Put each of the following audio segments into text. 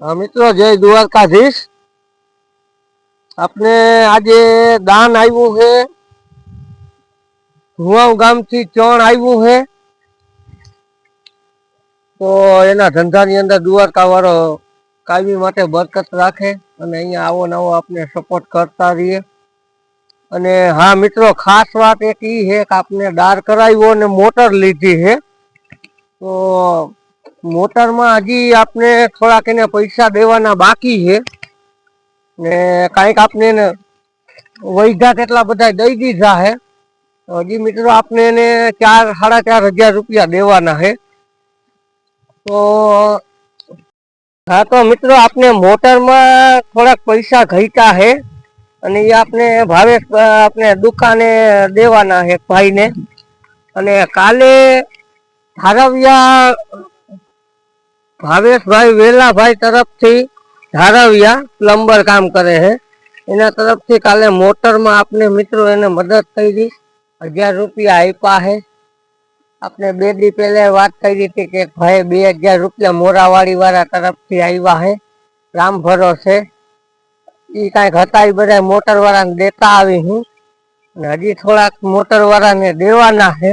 हाँ मित्रों, जय द्वारकाधीश। आपने आज दान आव्यू है, धुआव गाम थी चण आव्यू है, तो एना धंधा नी अंदर द्वारका वाळो कायमी माटे बरकत राखे अने अहींया आवो नवो आपने सपोर्ट करता रहीए। अने हाँ मित्रों, खास बात एक ई है कि आपने दार कराव्यो ने मोटर लीधी है, तो मोटर में हजी आपने थोड़ा एने पैसा देवाना बाकी है ने कांईक आपने वैधा तेटला बधा दई दीधा है। तो हजी मित्रों आपने एने 4-4.5 हज़ार रुपया देवाना है। तो हाँ तो मित्रों आपने मोटर में थोड़ा पैसा घटा है અને એ આપણે ભાવેશ આપણે દુકાને દેવાના છે ભાઈને। અને કાલે ધારવિયા ભાવેશભાઈ વેલાભાઈ તરફથી ધારવિયા પ્લમ્બર કામ કરે છે એના તરફથી કાલે મોટરમાં આપણે મિત્રો એને મદદ કરી 1000 રૂપિયા આપ્યા છે। આપણે 2 દી પહેલા વાત કરી હતી કે ભાઈ 2000 રૂપિયા મોરાવાડી વાળા તરફથી આવ્યા છે, રામ ભરોસે ई कई हता बधा मोटर वाला देता आई हूँ, हजी थोड़ा मोटर वाला ने देवाना है।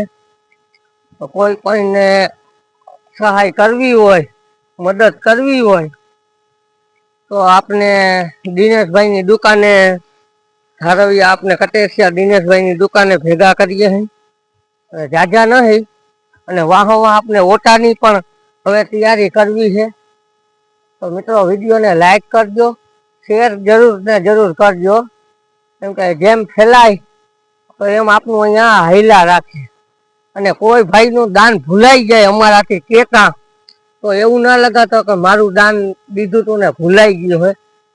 तो कोई ने सहाय करवी होय, मदद करवी होय तो आपने दिनेश भाई नी दुकाने धारविया आपने कटेसिया दिनेश भाई नी दुकाने भेगा करिए हैं, जाजा नहीं अने वाहो वहाँ आपने ओटानी पण हवे तैयारी करवी है। तो मित्रों विडियो ने लाइक करजो, शेर जरूर ने जरूर करजो, केम के जेम फैलाय तो एम आपनु अहींया हायला राखे अने कोई भाई नु दान भूलाई जाए अमाराथी केता तो एवुं ना लगातो के मारू दान दीधुं तुं ने भूलाई गयुं होय।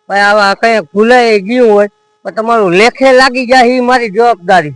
भाई आवा कंईक भूलाई गयुं होय तो तमारुं लेखे लागी जाय ई मारी जवाबदारी।